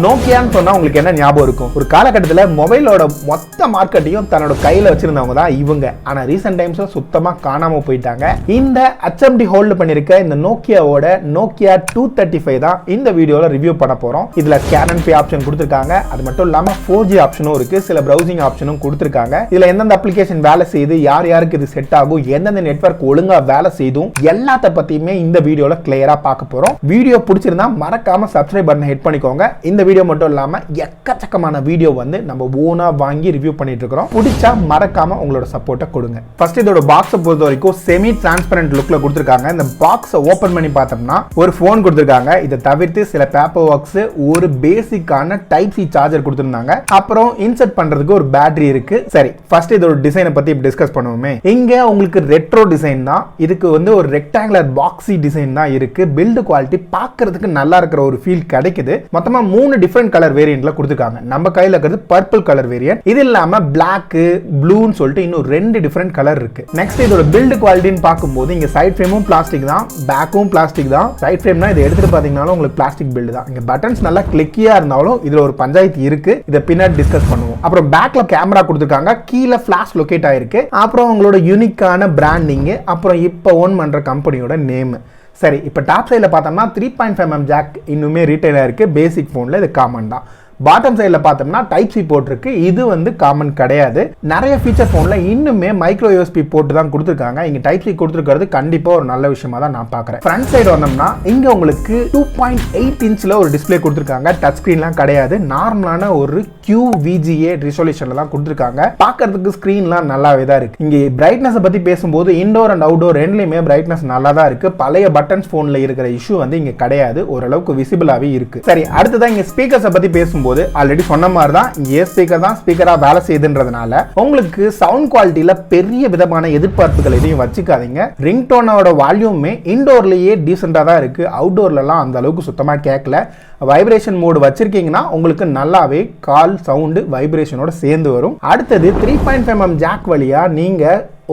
நோக்கியான்னு சொன்னா உங்களுக்கு என்ன ஞாபகம் இருக்கும்? ஒரு காலகட்டத்தில் மொபைலோட மொத்த மார்க்கெட்டையும் தன்னோட கையில வச்சிருந்தவங்க தான் இவங்க. ஆனா ரீசெண்ட் டைம்ஸ்ல சுத்தமா காணாம போயிட்டாங்க. இந்த HMD ஹோல்ட் பண்ணிருக்க இந்த நோக்கியாவோட நோக்கியா 235 தான் இந்த வீடியோல ரிவ்யூ பண்ண போறோம். இதுல Canon Pay ஆப்ஷன் கொடுத்திருக்காங்க. அது மட்டும் இல்லாம 4G ஆப்ஷனும் இருக்கு. சில பிரவுசிங் ஆப்ஷனும் கொடுத்திருக்காங்க. இதுல எந்தெந்த அப்ளிகேஷன் வேலை செய்யுது, யார் யாருக்கு இது செட் ஆகும், எந்தெந்த நெட்வொர்க் ஒழுங்கா வேலை செய்தும் எல்லாத்த பத்தியுமே இந்த வீடியோல கிளியரா பார்க்க போறோம். வீடியோ பிடிச்சிருந்தா மறக்காம சப்ஸ்கிரைப் பட்டனை ஹிட் பண்ணிக்கோங்க. இந்த வீடியோ மட்டும் இல்லாம எக்கச்சக்கமான வீடியோ வந்து நம்ம ஓனா வாங்கி ரிவ்யூ பண்ணிட்டு இருக்கோம். பிடிச்சா மறக்காம உங்களோட சப்போர்ட்டை கொடுங்க. ஃபர்ஸ்ட் இதோட பாக்ஸை பொறுத்த வரைக்கும் செமி டிரான்ஸ்பரண்ட் லுக்ல கொடுத்திருக்காங்க. இந்த பாக்ஸை ஓபன் பண்ணி பார்த்தோம்னா ஒரு போன் கொடுத்திருக்காங்க. இதை தவிர்த்து சில பேப்பர் ஒர்க்ஸ், ஒரு பேசிக்கான டைப் சி சார்ஜர் கொடுத்திருந்தாங்க. அப்புறம் இன்சர்ட் பண்றதுக்கு ஒரு பேட்டரி இருக்கு. சரி, ஃபர்ஸ்ட் இதோட டிசைனை பத்தி டிஸ்கஸ் பண்ணுவோமே. இங்க உங்களுக்கு ரெட்ரோ டிசைன் தான். இதுக்கு வந்து ஒரு ரெக்டாங்குலர் பாக்ஸி டிசைன் தான் இருக்கு. பில்ட் குவாலிட்டி பார்க்கிறதுக்கு நல்லா இருக்கிற ஒரு ஃபீல் கிடைக்குது. மொத்தமா 3 டிஃபரெண்ட் கலர் வேரியன்ட்ல கொடுத்திருக்காங்க. நம்ம கையில இருக்கிறது பர்பிள் கலர் வேரியன்ட். இது இல்லாம Black, ப்ளூன்னு சொல்லிட்டு இன்னும் 2 டிஃபரெண்ட் கலர் இருக்கு. நெக்ஸ்ட் இதோட பில்ட் குவாலிட்டின்னு பார்க்கும்போது இங்க சைட் ஃப்ரேமும் பிளாஸ்டிக் தான், பேக்கும் பிளாஸ்டிக் தான். சைட் ஃப்ரேம்னா இதை எடுத்துட்டு பாத்தீங்கன்னா உங்களுக்கு பிளாஸ்டிக் பில்ட் தான். இங்க பட்டன்ஸ் நல்லா கிளிக்கியா இருந்தாலும் இதுல ஒரு பஞ்சாயத்து இருக்கு. இதை பின்னாடி டிஸ்கஸ் பண்ணுவோம். அப்புறம் பேக்ல கேமரா கொடுத்திருக்காங்க. கீழே ஃபிளாஷ் லொகேட் ஆயிருக்கு. அப்புறம் உங்களோட யூனிக்கான பிராண்டிங், அப்புறம் இப்போ ஓன் பண்ற கம்பெனியோட நேம். சரி, இப்போ டாப் சைடில் பார்த்தோம்னா 3.5mm ஜாக் இன்னுமே ரீட்டைலாக இருக்குது. பேசிக் ஃபோனில் இது காமன் தான். பாட்டம் சைடில் பார்த்தோம்னா டைப் சி போர்ட் இருக்கு. இது வந்து காமன் கிடையாது. நிறைய ஃபீச்சர் ஃபோனில் இன்னுமே மைக்ரோ யூஎஸ்பி போர்ட் தான் கொடுத்துருக்காங்க. இங்கே டைப் சி கொடுத்துருக்கிறது கண்டிப்பாக ஒரு நல்ல விஷயமா தான் நான் பார்க்குறேன். ஃப்ரண்ட் சைடு வந்தோம்னா இங்கே உங்களுக்கு 2.8 இன்ச்சில் ஒரு டிஸ்பிளே கொடுத்துருக்காங்க. டச் ஸ்க்ரீன்லாம் கிடையாது. நார்மலான ஒரு QVGA ரிசொல்யூஷனில் தான் கொடுத்துருக்காங்க. பார்க்கறதுக்கு ஸ்க்ரீன்லாம் நல்லாவே தான் இருக்கு. இங்கே பிரைட்னஸை பற்றி பேசும்போது இன்டோர் அண்ட் அவுட்டோர் ரெண்டுலையுமே பிரைட்னஸ் நல்லா தான் இருக்கு. பழைய பட்டன்ஸ் ஃபோனில் இருக்கிற இஷ்யூ வந்து இங்கே கிடையாது. ஓரளவுக்கு விசிபிளாகவே இருக்கு. சரி, அடுத்ததான் இங்கே ஸ்பீக்கர்ஸை பற்றி பேசும்போது ஆல்ரெடி சொன்ன மாதிரி தான் இங்கே ஸ்பீக்கர் தான் ஸ்பீக்கரா வேலை செய்யுதுன்றதுனால உங்களுக்கு சவுண்ட் குவாலிட்டியில பெரிய விதமான எதிர்பார்ப்புகள் எதையும் வச்சுக்காதீங்க. ரிங்டோனோட வால்யூமே இன்டோர்லயே டீசெண்டா தான் இருக்கு. அவுட்டோர்லாம் அந்த அளவுக்கு சுத்தமா கேட்கல. வைப்ரேஷன் மோடு வச்சிருக்கீங்கன்னா உங்களுக்கு நல்லாவே கால் சவுண்டு வைப்ரேஷனோட சேர்ந்து வரும். அடுத்தது 3.5mm ஜாக் வழியா நீங்க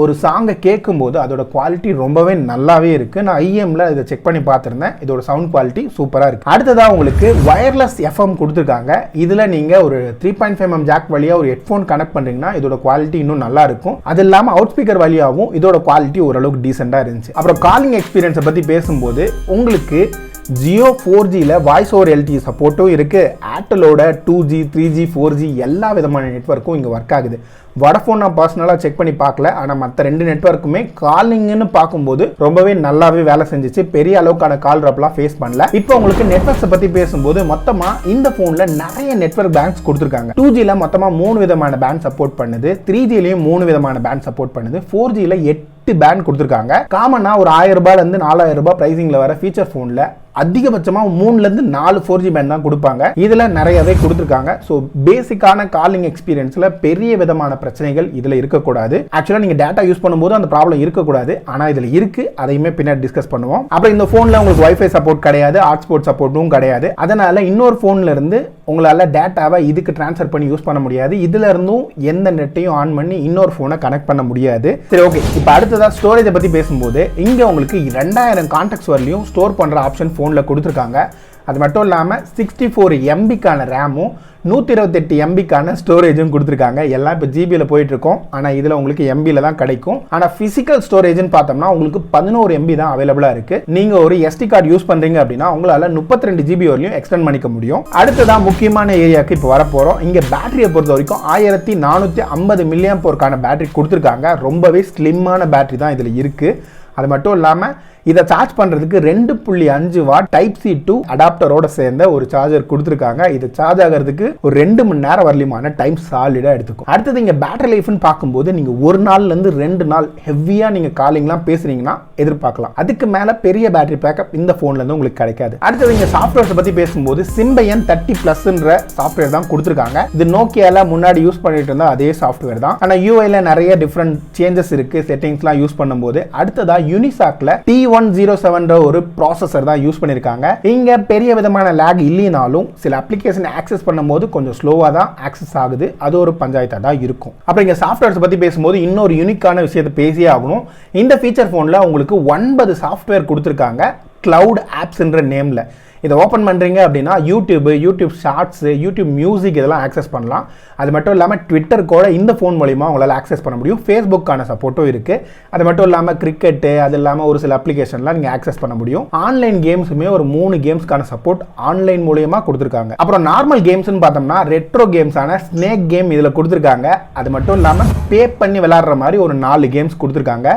ஒரு சாங்கை கேட்கும்போது அதோட குவாலிட்டி ரொம்பவே நல்லாவே இருக்கு. நான் IMல இதை செக் பண்ணி பார்த்துருந்தேன். இதோட சவுண்ட் குவாலிட்டி சூப்பராக இருக்கு. அடுத்ததாக உங்களுக்கு வயர்லெஸ் FM கொடுத்துருக்காங்க. இதில் நீங்கள் ஒரு 3.5mm ஜாக் வழியாக ஒரு ஹெட்ஃபோன் கனெக்ட் பண்ணுறீங்கன்னா இதோட குவாலிட்டி இன்னும் நல்லா இருக்கும். அது இல்லாமல் அவுட் ஸ்பீக்கர் வழியாகவும் இதோட குவாலிட்டி ஓரளவுக்கு டீசெண்டாக இருந்துச்சு. அப்புறம் காலிங் எக்ஸ்பீரியன்ஸை பற்றி பேசும்போது உங்களுக்கு ஜியோ 4Gல வாய்ஸ் ஓவர் LTE சப்போர்ட்டும் இருக்கு. ஏர்டெலோட 2G, 3G, 4G எல்லா விதமான நெட்வொர்க்கும் இங்கே ஒர்க் ஆகுது. வடஃபோன் நான் பர்சனலாக செக் பண்ணி பார்க்கல. ஆனால் மற்ற 2 நெட்வொர்க்குமே காலிங்னு பார்க்கும்போது ரொம்பவே நல்லாவே வேலை செஞ்சிச்சு. பெரிய அளவுக்கான கால் ட்ராப்லாம் ஃபேஸ் பண்ணல. இப்போ உங்களுக்கு நெட்வொர்க்ஸை பற்றி பேசும்போது மொத்தமாக இந்த ஃபோனில் நிறைய நெட்வொர்க் பேண்ட்ஸ் கொடுத்துருக்காங்க. 2Gல மொத்தமாக 3 விதமான பேண்ட் சப்போர்ட் பண்ணுது. 3Gலையும் 3 விதமான பேண்ட் சப்போர்ட் பண்ணுது. 4Gல 8 பேண்ட் கொடுத்துருக்காங்க. காமனா ஒரு 1000 ரூபாயிலிருந்து 4000 ரூபாய் பிரைசிங்ல வர ஃபீச்சர் ஃபோன்ல அதிகபட்சமா 3ல இருந்து 4 4G பேண்ட் தான் கொடுப்பாங்க. இதுல நிறையவே கொடுத்துருக்காங்க. ஸோ பேசிக்கான காலிங் எக்ஸ்பீரியன்ஸ்ல பெரிய விதமான பிரச்சனைகள் இதுல இருக்கக்கூடாது. ஆக்சுவலா நீங்க டேட்டா யூஸ் பண்ணும்போது அந்த ப்ராப்ளம் இருக்கக்கூடாது. ஆனா இதுல இருக்கு. அதையுமே பின்னாடி டிஸ்கஸ் பண்ணுவோம். அப்புறம் இந்த போன்ல உங்களுக்கு வைஃபை சப்போர்ட் கிடையாது, ஹாட்ஸ்பாட் சப்போர்ட்டும் கிடையாது. அதனால இன்னொரு போன்ல இருந்து உங்களால டேட்டாவை இதுக்கு டிரான்ஸ்ஃபர் பண்ணி யூஸ் பண்ண முடியாது. இதுல இருந்தும் எந்த நெட்டையும் ஆன் பண்ணி இன்னொரு போனை கனெக்ட் பண்ண முடியாது. சரி, ஓகே. இப்போ அடுத்ததா ஸ்டோரேஜை பத்தி பேசும்போது இங்க உங்களுக்கு 2000 கான்டாக்ட்ஸ் வரலையும் ஸ்டோர் பண்ற ஆப்ஷன் போன்ல கொடுத்துருக்காங்க. அது மட்டும் இல்லாமல் 64 MBக்கான ரேமும் 128 MBக்கான ஸ்டோரேஜும் கொடுத்துருக்காங்க. எல்லாம் இப்போ ஜிபியில் போயிட்டு இருக்கோம். ஆனால் இதில் உங்களுக்கு MBயில் தான் கிடைக்கும். ஆனால் ஃபிசிக்கல் ஸ்டோரேஜ்னு பார்த்தோம்னா உங்களுக்கு 11 MB தான் அவைலபிளாக இருக்கு. நீங்கள் ஒரு SD கார்டு யூஸ் பண்ணுறீங்க அப்படின்னா உங்களால் 32 GB வரையும் எக்ஸ்டெண்ட் பண்ணிக்க முடியும். அடுத்ததான் முக்கியமான ஏரியாவுக்கு இப்போ வரப்போகிறோம். இங்கே பேட்டரியை பொறுத்த வரைக்கும் 1450 mAh பேட்டரி கொடுத்துருக்காங்க. ரொம்பவே ஸ்லிம்மான பேட்டரி தான் இதில் இருக்கு. அது மட்டும் இல்லாமல் இதை சார்ஜ் பண்ணுறதுக்கு 2.5 வாட் டைப் C to அடாப்டரோட சேர்ந்த ஒரு சார்ஜர் கொடுத்துருக்காங்க. இது சார்ஜ் ஆகிறதுக்கு ஒரு 2 மணி நேரம் வரலியமான டைம் சாலிடாக எடுத்துக்கும். அடுத்தது இங்கே பேட்டரி லைஃப்னு பார்க்கும்போது நீங்கள் 1 நாள்லேருந்து 2 நாள் ஹெவியாக நீங்கள் காலிங்லாம் பேசுனீங்கன்னா எதிர்பார்க்கலாம். அதுக்கு மேலே பெரிய பேட்டரி பேக்கப் இந்த ஃபோன்லேருந்து உங்களுக்கு கிடைக்காது. அடுத்தது இங்கே சாஃப்ட்வேர்ஸை பற்றி பேசும்போது Symbian 30+ன்ற சாஃப்ட்வேர் தான் கொடுத்துருக்காங்க. இது நோக்கியால முன்னாடி யூஸ் பண்ணிட்டு இருந்தால் அதே சாஃப்ட்வேர் தான். ஆனால் UIல நிறைய டிஃப்ரெண்ட் சேஞ்சஸ் இருக்கு செட்டிங்ஸ்லாம் யூஸ் பண்ணும்போது. அடுத்ததா யூனிசாக்ல T107 ஒரு ப்ராசஸர் தான் யூஸ் பண்ணிருக்காங்க. இங்க பெரிய விதமான லாக் இல்லைனாலும் சில அப்ளிகேஷன் ஆக்சஸ் பண்ணும்போது கொஞ்சம் ஸ்லோவா தான் ஆக்சஸ் ஆகுது. அது ஒரு பஞ்சாயத்தா தான் இருக்கும். அப்புறம் இங்க சாஃப்ட்வேர்ஸ் பத்தி பேசும்போது இன்னொரு யூனிக்கான விஷயத்தை பேசியே ஆகணும். இந்த ஃபீச்சர் போன்ல உங்களுக்கு 9 சாஃப்ட்வேர் கொடுத்துருக்காங்க. கிளவுட் ஆப்ஸ்ன்ற நேம்ல. இதை ஓப்பன் பண்ணுறீங்க அப்படின்னா யூடியூப் ஷார்ட்ஸு, யூடியூப் மியூசிக் இதெல்லாம் ஆக்சஸ் பண்ணலாம். அது மட்டும் இல்லாமல் ட்விட்டர் கூட இந்த ஃபோன் மூலிமா உங்களால் ஆக்சஸ் பண்ண முடியும். ஃபேஸ்புக்கான சப்போர்ட்டும் இருக்குது. அது மட்டும் இல்லாமல் கிரிக்கெட்டு, அது இல்லாமல் ஒரு சில அப்ளிகேஷன்லாம் நீங்கள் ஆக்சஸ் பண்ண முடியும். ஆன்லைன் கேம்ஸுமே ஒரு 3 கேம்ஸ்க்கான சப்போர்ட் ஆன்லைன் மூலியமாக கொடுத்துருக்காங்க. அப்புறம் நார்மல் கேம்ஸ்னு பார்த்தோம்னா ரெட்ரோ கேம்ஸான ஸ்னேக் கேம் இதில் கொடுத்துருக்காங்க. அது மட்டும் இல்லாமல் பே பண்ணி விளையாடுற மாதிரி ஒரு 4 கேம்ஸ் கொடுத்துருக்காங்க.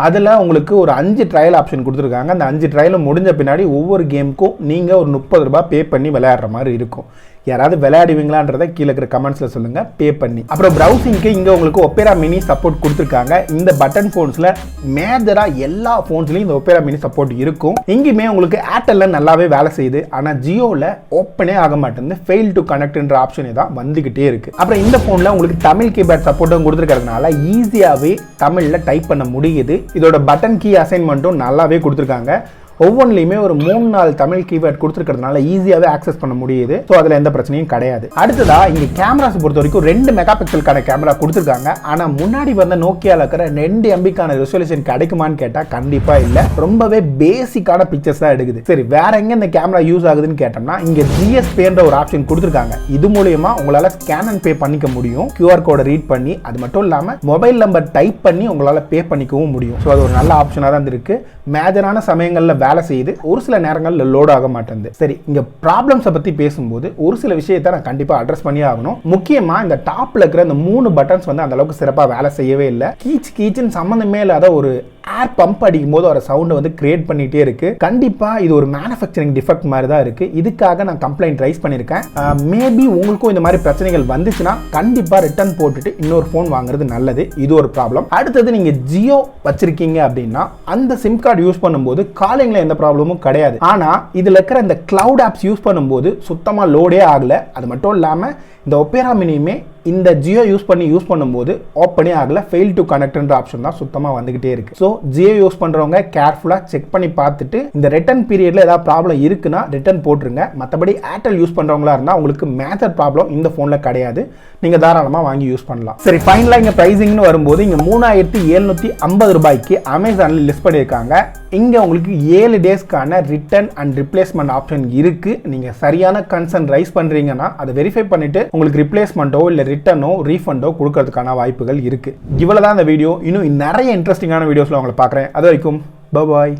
அதில் உங்களுக்கு ஒரு 5 ட்ரையல் ஆப்ஷன் கொடுத்துருக்காங்க. அந்த 5 ட்ரையலும் முடிஞ்ச பின்னாடி ஒவ்வொரு கேமுக்கும் நீங்கள் ஒரு 30 ரூபாய் பே பண்ணி விளையாடுற மாதிரி இருக்கும். யாராவது விளையாடுவீங்களான்றதை கீழே இருக்கிற கமெண்ட்ஸில் சொல்லுங்கள், பே பண்ணி. அப்புறம் ப்ரௌசிங்க்கு இங்கே உங்களுக்கு ஒப்பேரா மினி சப்போர்ட் கொடுத்துருக்காங்க. இந்த பட்டன் ஃபோன்ஸில் மேஜராக எல்லா ஃபோன்ஸ்லையும் இந்த ஒப்பேரா மினி சப்போர்ட் இருக்கும். இங்கேயுமே உங்களுக்கு ஏர்டெல்ல நல்லாவே வேலை செய்யுது. ஆனால் ஜியோவில் ஓப்பனே ஆக மாட்டேங்குது. ஃபெயில் டு கனெக்ட்ன்ற ஆப்ஷனே தான் வந்துக்கிட்டே இருக்கு. அப்புறம் இந்த ஃபோனில் உங்களுக்கு தமிழ் கீபேட் சப்போர்ட்டும் கொடுத்துருக்கிறதுனால ஈஸியாகவே தமிழில் டைப் பண்ண முடியுது. இதோட பட்டன் கீ அசைன்மெண்ட்டும் நல்லாவே கொடுத்துருக்காங்க. ஒவ்வொன்றிலையுமே ஒரு 3-4 தமிழ் கீபேட் கொடுத்துருக்கிறதுனால ஈஸியாகவே ஆக்சஸ் பண்ண முடியுது. ஸோ அதில் எந்த பிரச்சனையும் கிடையாது. அடுத்ததா இங்கே கேமராஸ் பொறுத்த வரைக்கும் 2 மெகா பிக்சலுக்கான கேமரா கொடுத்துருக்காங்க. ஆனால் முன்னாடி வந்த நோக்கியாவில் இருக்கிற 2 MBக்கான ரெசல்யூஷன் கிடைக்குமான்னு கேட்டால் கண்டிப்பாக இல்லை. ரொம்பவே பேசிக்கான பிக்சர்ஸ் தான் எடுக்குது. சரி, வேற எங்கே இந்த கேமரா யூஸ் ஆகுதுன்னு கேட்டோம்னா இங்கே ஜிஎஸ்பேன்ற ஒரு ஆப்ஷன் கொடுத்துருக்காங்க. இது மூலியமா உங்களால் ஸ்கேன் அண்ட் பே பண்ணிக்க முடியும். QR கோடை ரீட் பண்ணி, அது மட்டும் இல்லாமல் மொபைல் நம்பர் டைப் பண்ணி உங்களால் பே பண்ணிக்கவும் முடியும். ஸோ அது ஒரு நல்ல ஆப்ஷனாக தான் இருக்கு. மேஜரான சமயங்களில் வேலை செய்யுது, ஒரு சில நேரங்களில் லோட் ஆக மாட்டேங்குது. சரி, இங்க ப்ராப்ளம்ஸை பத்தி பேசும்போது ஒரு சில விஷயத்தை நான் கண்டிப்பா அட்ரஸ் பண்ணி ஆகணும். முக்கியமா இந்த டாப்ல இருக்கிற இந்த 3 பட்டன்ஸ் வந்து அந்த அளவுக்கு சிறப்பாக வேலை செய்யவே இல்லை. கீச்சுன்னு சம்பந்தமே இல்லாத ஒரு ஏர் பம்ப் அடிக்கும் போது ஒரு சவுண்டை வந்து கிரியேட் பண்ணிட்டே இருக்கு. கண்டிப்பா இது ஒரு மேனுஃபேக்சரிங் டிஃபெக்ட் மாதிரி தான் இருக்கு. இதுக்காக நான் கம்ப்ளைண்ட் ரைஸ் பண்ணியிருக்கேன். மேபி உங்களுக்கும் இந்த மாதிரி பிரச்சனைகள் வந்துச்சுன்னா கண்டிப்பா ரிட்டர்ன் போட்டுட்டு இன்னொரு ஃபோன் வாங்குறது நல்லது. இது ஒரு ப்ராப்ளம். அடுத்தது நீங்க ஜியோ வச்சிருக்கீங்க அப்படின்னா அந்த சிம் கார்டு யூஸ் பண்ணும்போது காலிங்ல எந்த ப்ராப்ளமும் கிடையாது. ஆனா இதுல இருக்கிற இந்த கிளவுட் ஆப்ஸ் யூஸ் பண்ணும்போது சுத்தமா லோடே ஆகல. அது மட்டும் இல்லாம இந்த ஒப்பேரா மினியுமே இந்த ஜியோ யூஸ் பண்ணும்போது ஓப்பனே ஆகல. ஃபெயில் டு கனெக்ட்ன்ற ஆப்ஷன் தான் சுத்தமா வந்துகிட்டே இருக்கு. ஸோ ஜியோ யூஸ் பண்றவங்க கேர்ஃபுல்லா செக் பண்ணி பார்த்துட்டு இந்த ரிட்டர்ன் பீரியட்ல ஏதாவது ப்ராப்ளம் இருக்குன்னா ரிட்டர்ன் போட்டுருங்க. மற்றபடி ஏர்டெல் யூஸ் பண்றவங்களா இருந்தா உங்களுக்கு மேஜர் ப்ராப்ளம் இந்த போன்ல கிடையாது. நீங்க தாராளமா வாங்கி யூஸ் பண்ணலாம். சரி, ஃபைனலா இங்க பிரைசிங்னு வரும்போது இங்க 3750 ரூபாய்க்கு அமேசான்ல லிஸ்ட் பண்ணியிருக்காங்க. இங்க உங்களுக்கு 7 டேஸ்க்கான ரிட்டர்ன் அண்ட் ரிப்ளேஸ்மெண்ட் ஆப்ஷன் இருக்கு. நீங்க சரியான கன்சர்ன் ரைஸ் பண்றீங்கன்னா அதை வெரிஃபை பண்ணிட்டு உங்களுக்கு ரிப்ளேஸ்மெண்ட்டோ இல்ல ரிட்டர்னோ ரீஃபண்டோ கொடுக்கறதுக்கான வாய்ப்புகள் இருக்கு. இவ்வளவுதான் இந்த வீடியோ. இன்னும் நிறைய இன்ட்ரெஸ்டிங்கான வீடியோஸ்ல உங்களை பார்க்குறேன். அது வரைக்கும் பாய்.